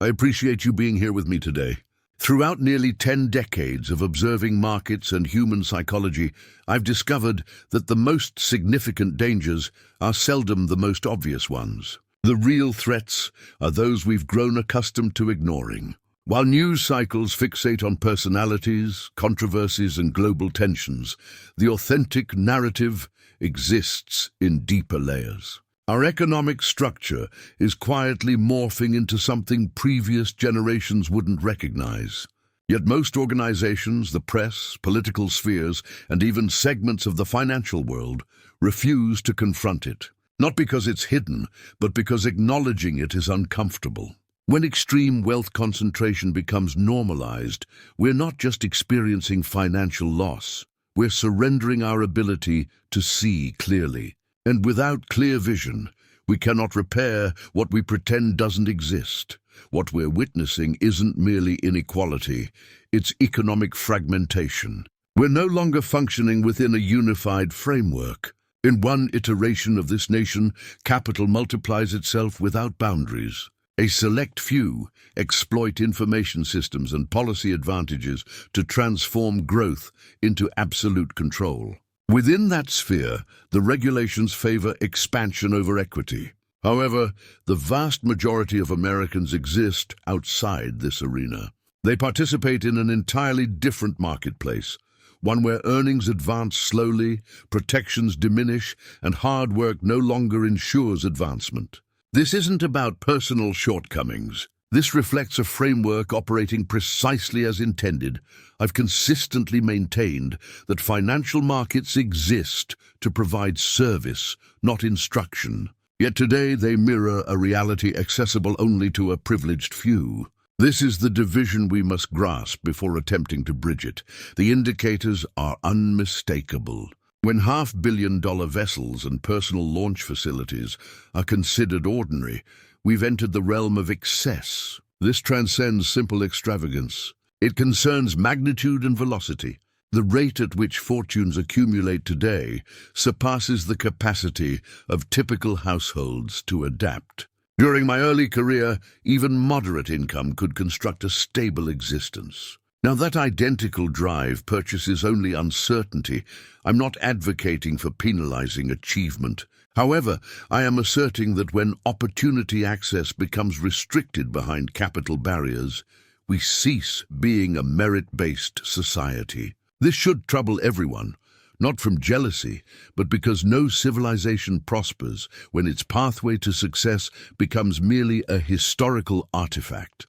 I appreciate you being here with me today. Throughout nearly 10 decades of observing markets and human psychology, I've discovered that the most significant dangers are seldom the most obvious ones. The real threats are those we've grown accustomed to ignoring. While news cycles fixate on personalities, controversies, and global tensions, the authentic narrative exists in deeper layers. Our economic structure is quietly morphing into something previous generations wouldn't recognize. Yet most organizations, the press, political spheres, and even segments of the financial world refuse to confront it. Not because it's hidden, but because acknowledging it is uncomfortable. When extreme wealth concentration becomes normalized, we're not just experiencing financial loss, we're surrendering our ability to see clearly. And without clear vision, we cannot repair what we pretend doesn't exist. What we're witnessing isn't merely inequality, it's economic fragmentation. We're no longer functioning within a unified framework. In one iteration of this nation, capital multiplies itself without boundaries. A select few exploit information systems and policy advantages to transform growth into absolute control. Within that sphere, the regulations favor expansion over equity. However, the vast majority of Americans exist outside this arena. They participate in an entirely different marketplace, one where earnings advance slowly, protections diminish, and hard work no longer ensures advancement. This isn't about personal shortcomings. This reflects a framework operating precisely as intended. I've consistently maintained that financial markets exist to provide service, not instruction. Yet today they mirror a reality accessible only to a privileged few. This is the division we must grasp before attempting to bridge it. The indicators are unmistakable. When half-billion-dollar vessels and personal launch facilities are considered ordinary, we've entered the realm of excess. This transcends simple extravagance. It concerns magnitude and velocity. The rate at which fortunes accumulate today surpasses the capacity of typical households to adapt. During my early career, even moderate income could construct a stable existence. Now that identical drive purchases only uncertainty. I'm not advocating for penalizing achievement. However, I am asserting that when opportunity access becomes restricted behind capital barriers, we cease being a merit-based society. This should trouble everyone, not from jealousy, but because no civilization prospers when its pathway to success becomes merely a historical artifact.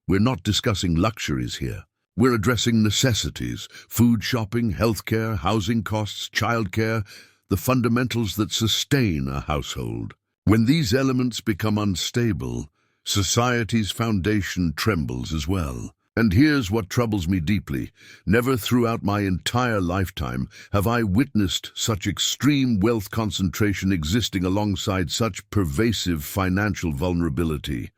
We're not discussing luxuries here. We're addressing necessities: food shopping, healthcare, housing costs, childcare, the fundamentals that sustain a household. When these elements become unstable, society's foundation trembles as well. And here's what troubles me deeply. Never throughout my entire lifetime have I witnessed such extreme wealth concentration existing alongside such pervasive financial vulnerability.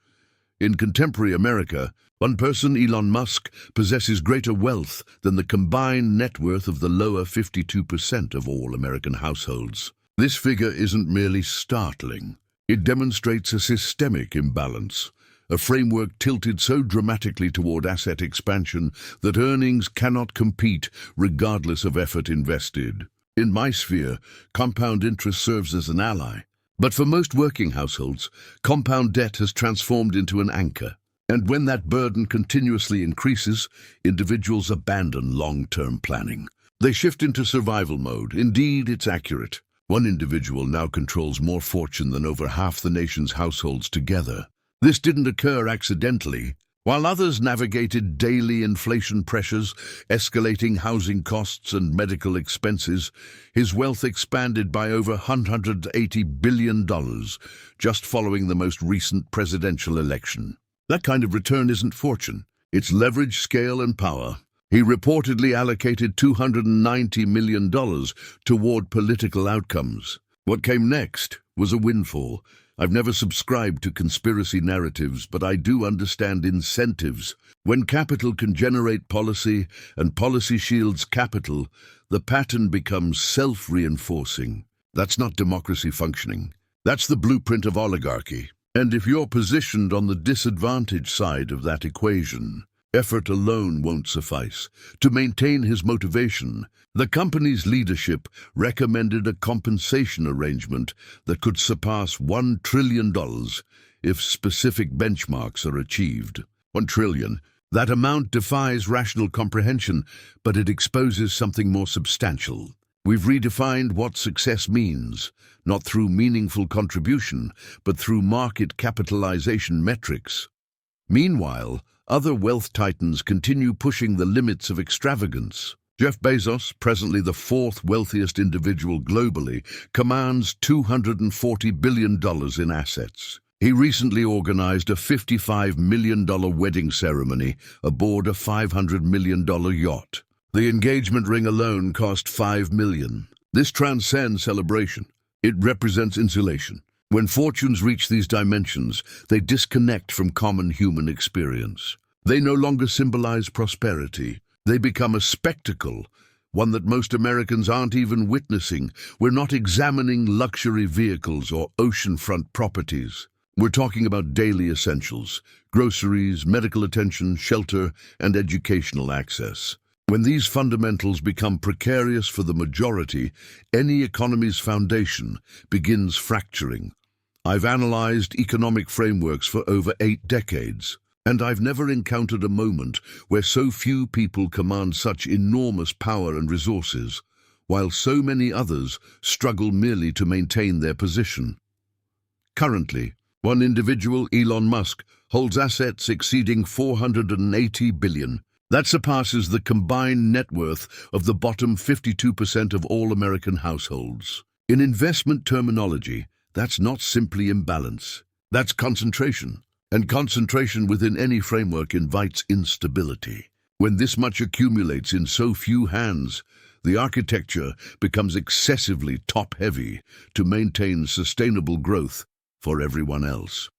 In contemporary America, one person, Elon Musk, possesses greater wealth than the combined net worth of the lower 52% of all American households. This figure isn't merely startling. It demonstrates a systemic imbalance, a framework tilted so dramatically toward asset expansion that earnings cannot compete regardless of effort invested. In my sphere, compound interest serves as an ally. But for most working households, compound debt has transformed into an anchor. And when that burden continuously increases, individuals abandon long-term planning. They shift into survival mode. Indeed, it's accurate. One individual now controls more fortune than over half the nation's households together. This didn't occur accidentally. While others navigated daily inflation pressures, escalating housing costs and medical expenses, his wealth expanded by over $180 billion just following the most recent presidential election. That kind of return isn't fortune. It's leverage, scale, and power. He reportedly allocated $290 million toward political outcomes. What came next was a windfall. I've never subscribed to conspiracy narratives, but I do understand incentives. When capital can generate policy and policy shields capital, the pattern becomes self-reinforcing. That's not democracy functioning. That's the blueprint of oligarchy. And if you're positioned on the disadvantaged side of that equation, effort alone won't suffice. To maintain his motivation, the company's leadership recommended a compensation arrangement that could surpass $1 trillion if specific benchmarks are achieved. $1 trillion. That amount defies rational comprehension, but it exposes something more substantial. We've redefined what success means, not through meaningful contribution, but through market capitalization metrics. Meanwhile, other wealth titans continue pushing the limits of extravagance. Jeff Bezos, presently the fourth wealthiest individual globally, commands $240 billion in assets. He recently organized a $55 million wedding ceremony aboard a $500 million yacht. The engagement ring alone cost $5 million. This transcends celebration. It represents insulation. When fortunes reach these dimensions, they disconnect from common human experience. They no longer symbolize prosperity. They become a spectacle, one that most Americans aren't even witnessing. We're not examining luxury vehicles or oceanfront properties. We're talking about daily essentials: groceries, medical attention, shelter, and educational access. When these fundamentals become precarious for the majority, any economy's foundation begins fracturing. I've analyzed economic frameworks for over 8 decades, and I've never encountered a moment where so few people command such enormous power and resources, while so many others struggle merely to maintain their position. Currently, one individual, Elon Musk, holds assets exceeding $480 billion. That surpasses the combined net worth of the bottom 52% of all American households. In investment terminology, that's not simply imbalance. That's concentration. And concentration within any framework invites instability. When this much accumulates in so few hands, the architecture becomes excessively top-heavy to maintain sustainable growth for everyone else.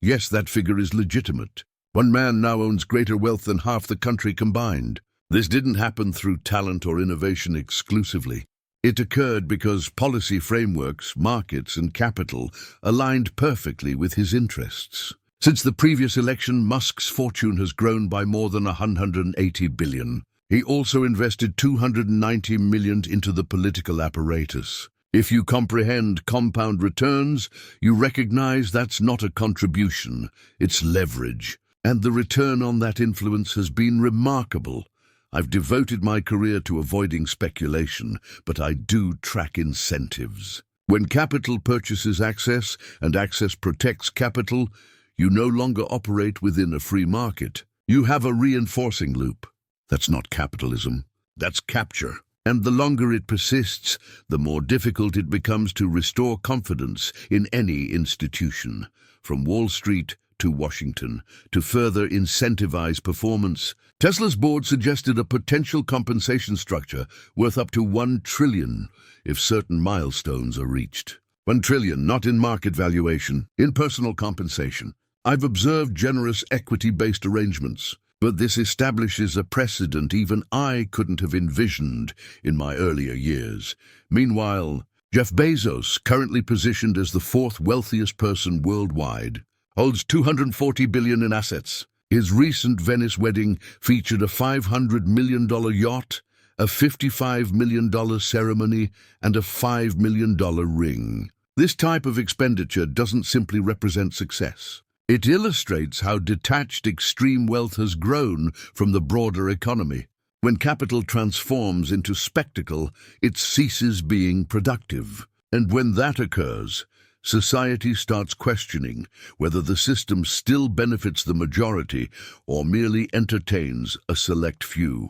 Yes, that figure is legitimate. One man now owns greater wealth than half the country combined. This didn't happen through talent or innovation exclusively. It occurred because policy frameworks, markets, and capital aligned perfectly with his interests. Since the previous election, Musk's fortune has grown by more than $180 billion. He also invested $290 million into the political apparatus. If you comprehend compound returns, you recognize that's not a contribution, it's leverage. And the return on that influence has been remarkable. I've devoted my career to avoiding speculation, but I do track incentives. When capital purchases access and access protects capital, you no longer operate within a free market. You have a reinforcing loop. That's not capitalism. That's capture. And the longer it persists, the more difficult it becomes to restore confidence in any institution, from Wall Street to Washington, to further incentivize performance. Tesla's board suggested a potential compensation structure worth up to $1 trillion if certain milestones are reached. $1 trillion, not in market valuation, in personal compensation. I've observed generous equity-based arrangements, but this establishes a precedent even I couldn't have envisioned in my earlier years. Meanwhile, Jeff Bezos, currently positioned as the fourth wealthiest person worldwide, holds $240 billion in assets. His recent Venice wedding featured a $500 million yacht, a $55 million ceremony, and a $5 million ring. This type of expenditure doesn't simply represent success. It illustrates how detached extreme wealth has grown from the broader economy. When capital transforms into spectacle, it ceases being productive. And when that occurs, society starts questioning whether the system still benefits the majority or merely entertains a select few.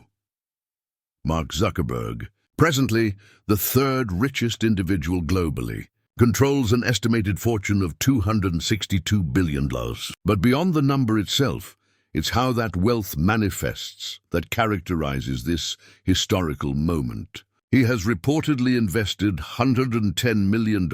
Mark Zuckerberg, presently the third richest individual globally, controls an estimated fortune of $262 billion. But beyond the number itself, it's how that wealth manifests that characterizes this historical moment. He has reportedly invested $110 million,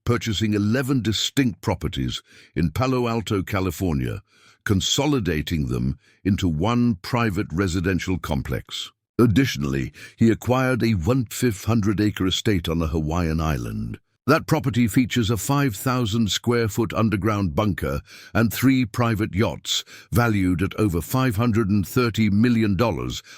purchasing 11 distinct properties in Palo Alto, California, consolidating them into one private residential complex. Additionally, he acquired a 1,500-acre estate on a Hawaiian island. That property features a 5,000 square foot underground bunker and 3 private yachts, valued at over $530 million.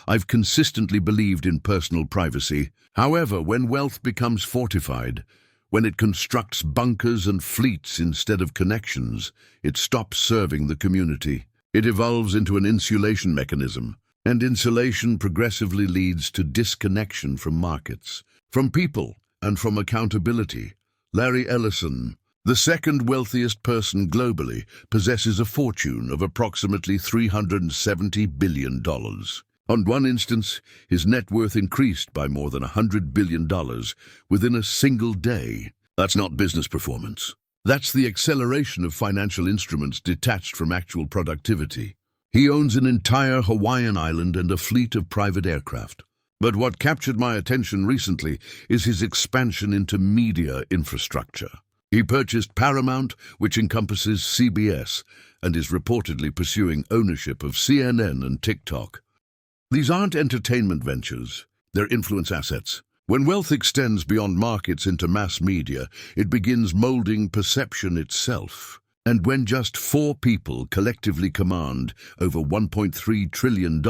I've consistently believed in personal privacy. However, when wealth becomes fortified, when it constructs bunkers and fleets instead of connections, it stops serving the community. It evolves into an insulation mechanism, and insulation progressively leads to disconnection from markets, from people, and from accountability. Larry Ellison, the second wealthiest person globally, possesses a fortune of approximately $370 billion. On one instance, his net worth increased by more than $100 billion within a single day. That's not business performance. That's the acceleration of financial instruments detached from actual productivity. He owns an entire Hawaiian island and a fleet of private aircraft. But what captured my attention recently is his expansion into media infrastructure. He purchased Paramount, which encompasses CBS, and is reportedly pursuing ownership of CNN and TikTok. These aren't entertainment ventures, they're influence assets. When wealth extends beyond markets into mass media, it begins molding perception itself. And when just 4 people collectively command over $1.3 trillion,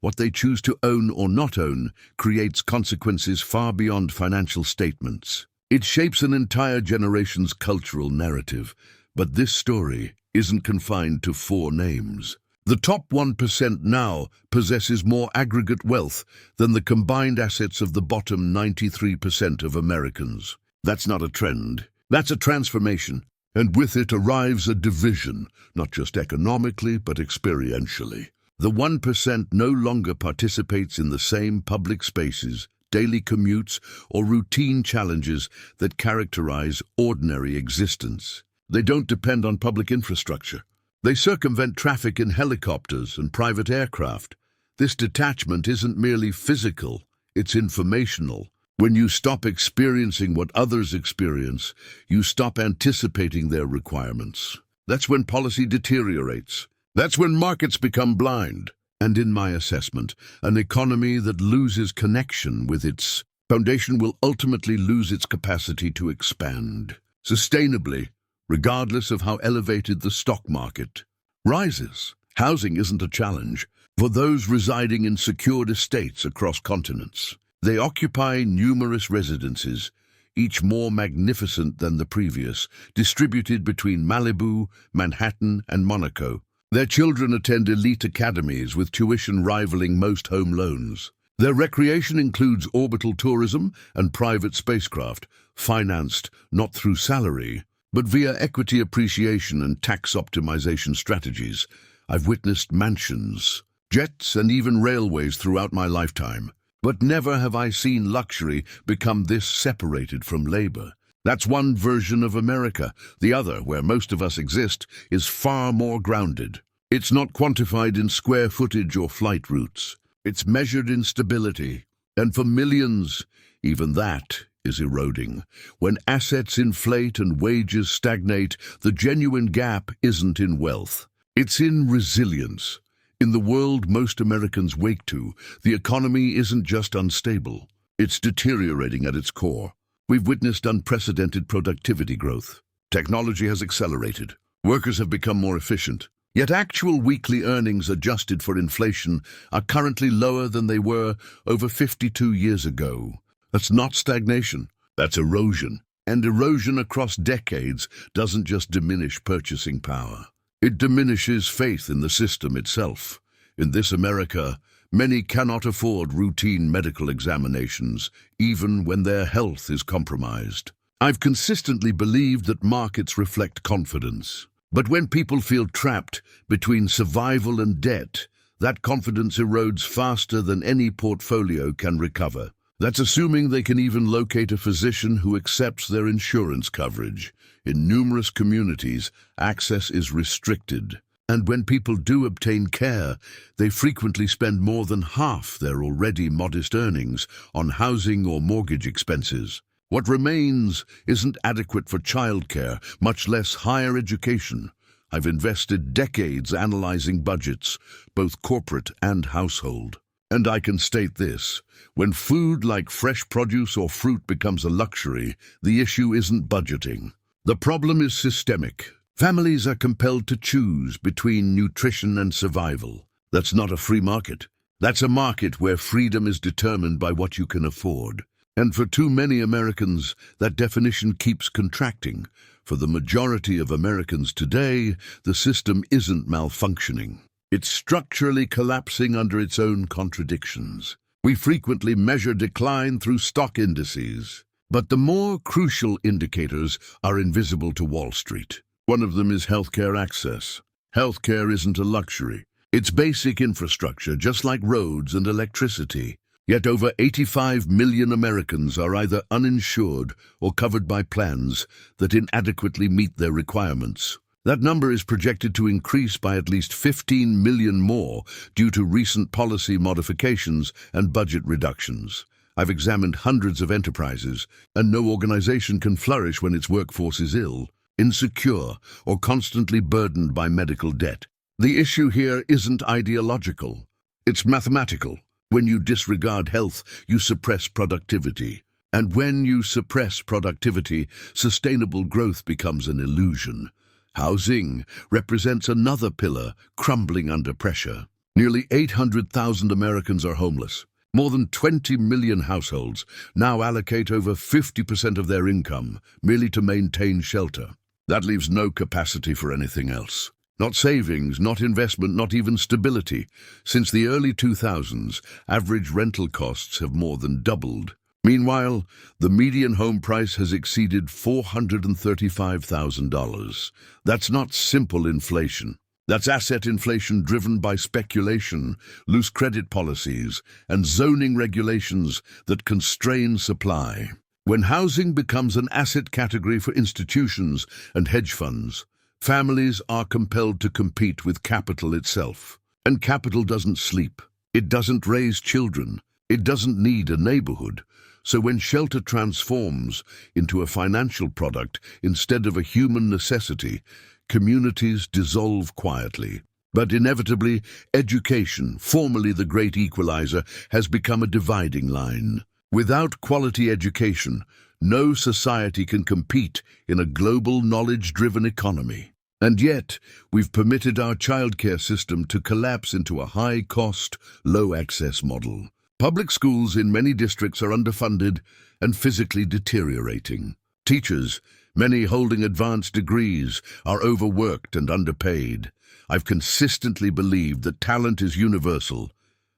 what they choose to own or not own creates consequences far beyond financial statements. It shapes an entire generation's cultural narrative, but this story isn't confined to 4 names. The top 1% now possesses more aggregate wealth than the combined assets of the bottom 93% of Americans. That's not a trend, that's a transformation, and with it arrives a division, not just economically but experientially. The 1% no longer participates in the same public spaces, daily commutes, or routine challenges that characterize ordinary existence. They don't depend on public infrastructure. They circumvent traffic in helicopters and private aircraft. This detachment isn't merely physical, it's informational. When you stop experiencing what others experience, you stop anticipating their requirements. That's when policy deteriorates. That's when markets become blind. And in my assessment, an economy that loses connection with its foundation will ultimately lose its capacity to expand sustainably, regardless of how elevated the stock market rises. Housing isn't a challenge for those residing in secured estates across continents. They occupy numerous residences, each more magnificent than the previous, distributed between Malibu, Manhattan, and Monaco. Their children attend elite academies with tuition rivaling most home loans. Their recreation includes orbital tourism and private spacecraft, financed not through salary, but via equity appreciation and tax optimization strategies. I've witnessed mansions, jets, and even railways throughout my lifetime. But never have I seen luxury become this separated from labor. That's one version of America. The other, where most of us exist, is far more grounded. It's not quantified in square footage or flight routes. It's measured in stability. And for millions, even that is eroding. When assets inflate and wages stagnate, the genuine gap isn't in wealth. It's in resilience. In the world most Americans wake to, the economy isn't just unstable. It's deteriorating at its core. We've witnessed unprecedented productivity growth. Technology has accelerated. Workers have become more efficient. Yet actual weekly earnings adjusted for inflation are currently lower than they were over 52 years ago. That's not stagnation, that's erosion. And erosion across decades doesn't just diminish purchasing power. It diminishes faith in the system itself. In this America, many cannot afford routine medical examinations, even when their health is compromised. I've consistently believed that markets reflect confidence. But when people feel trapped between survival and debt, that confidence erodes faster than any portfolio can recover. That's assuming they can even locate a physician who accepts their insurance coverage. In numerous communities, access is restricted. And when people do obtain care, they frequently spend more than half their already modest earnings on housing or mortgage expenses. What remains isn't adequate for childcare, much less higher education. I've invested decades analyzing budgets, both corporate and household. And I can state this, when food like fresh produce or fruit becomes a luxury, the issue isn't budgeting. The problem is systemic. Families are compelled to choose between nutrition and survival. That's not a free market. That's a market where freedom is determined by what you can afford. And for too many Americans, that definition keeps contracting. For the majority of Americans today, the system isn't malfunctioning. It's structurally collapsing under its own contradictions. We frequently measure decline through stock indices, but the more crucial indicators are invisible to Wall Street. One of them is healthcare access. Healthcare isn't a luxury. It's basic infrastructure, just like roads and electricity. Yet over 85 million Americans are either uninsured or covered by plans that inadequately meet their requirements. That number is projected to increase by at least 15 million more due to recent policy modifications and budget reductions. I've examined hundreds of enterprises, and no organization can flourish when its workforce is ill, insecure, or constantly burdened by medical debt. The issue here isn't ideological. It's mathematical. When you disregard health, you suppress productivity. And when you suppress productivity, sustainable growth becomes an illusion. Housing represents another pillar crumbling under pressure. Nearly 800,000 Americans are homeless. More than 20 million households now allocate over 50% of their income merely to maintain shelter. That leaves no capacity for anything else. Not savings, not investment, not even stability. Since the early 2000s, average rental costs have more than doubled. Meanwhile, the median home price has exceeded $435,000. That's not simple inflation. That's asset inflation driven by speculation, loose credit policies, and zoning regulations that constrain supply. When housing becomes an asset category for institutions and hedge funds, families are compelled to compete with capital itself. And capital doesn't sleep. It doesn't raise children. It doesn't need a neighborhood. So when shelter transforms into a financial product instead of a human necessity, communities dissolve quietly. But inevitably, education, formerly the great equalizer, has become a dividing line. Without quality education, no society can compete in a global knowledge-driven economy. And yet, we've permitted our childcare system to collapse into a high-cost, low-access model. Public schools in many districts are underfunded and physically deteriorating. Teachers, many holding advanced degrees, are overworked and underpaid. I've consistently believed that talent is universal,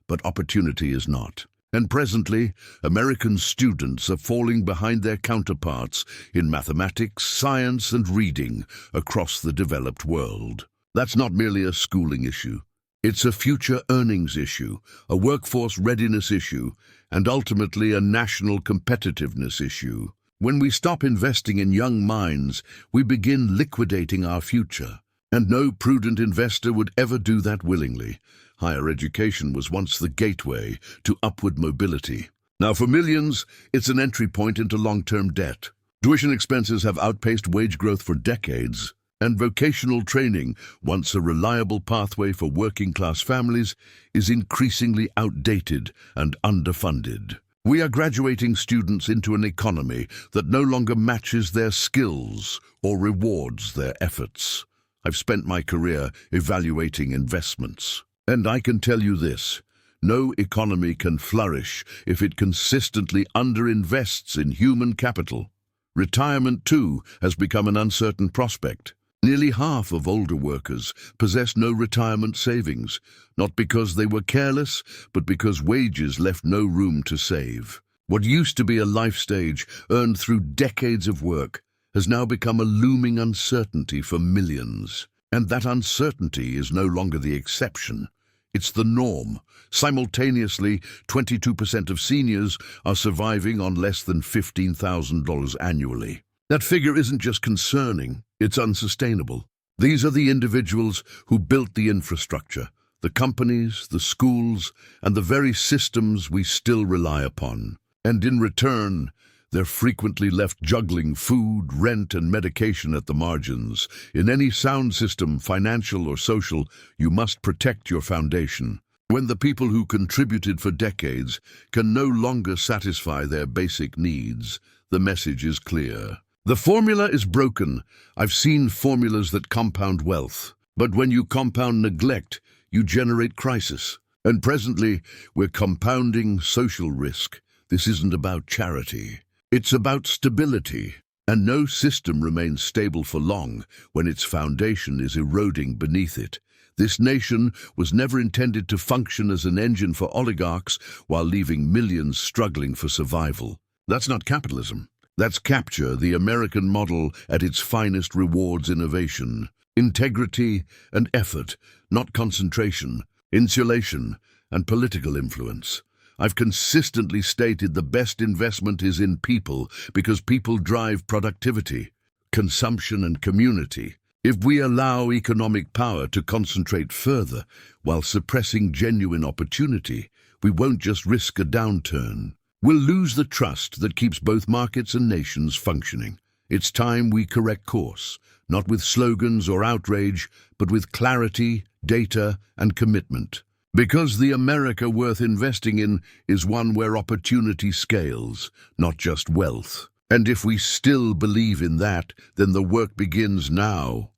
but opportunity is not. And presently, American students are falling behind their counterparts in mathematics, science, and reading across the developed world. That's not merely a schooling issue. It's a future earnings issue, a workforce readiness issue, and ultimately a national competitiveness issue. When we stop investing in young minds, we begin liquidating our future. And no prudent investor would ever do that willingly. Higher education was once the gateway to upward mobility. Now for millions, it's an entry point into long-term debt. Tuition expenses have outpaced wage growth for decades. And vocational training, once a reliable pathway for working-class families, is increasingly outdated and underfunded. We are graduating students into an economy that no longer matches their skills or rewards their efforts. I've spent my career evaluating investments. And I can tell you this, no economy can flourish if it consistently underinvests in human capital. Retirement, too, has become an uncertain prospect. Nearly half of older workers possess no retirement savings, not because they were careless, but because wages left no room to save. What used to be a life stage earned through decades of work has now become a looming uncertainty for millions. And that uncertainty is no longer the exception. It's the norm. Simultaneously, 22% of seniors are surviving on less than $15,000 annually. That figure isn't just concerning, it's unsustainable. These are the individuals who built the infrastructure, the companies, the schools, and the very systems we still rely upon. And in return, they're frequently left juggling food, rent, and medication at the margins. In any sound system, financial or social, you must protect your foundation. When the people who contributed for decades can no longer satisfy their basic needs, the message is clear. The formula is broken. I've seen formulas that compound wealth. But when you compound neglect, you generate crisis. And presently, we're compounding social risk. This isn't about charity. It's about stability. And no system remains stable for long when its foundation is eroding beneath it. This nation was never intended to function as an engine for oligarchs while leaving millions struggling for survival. That's not capitalism. That's capture. The American model at its finest rewards innovation, integrity and effort, not concentration, insulation and political influence. I've consistently stated the best investment is in people because people drive productivity, consumption and community. If we allow economic power to concentrate further while suppressing genuine opportunity, we won't just risk a downturn. We'll lose the trust that keeps both markets and nations functioning. It's time we correct course, not with slogans or outrage, but with clarity, data, and commitment. Because the America worth investing in is one where opportunity scales, not just wealth. And if we still believe in that, then the work begins now.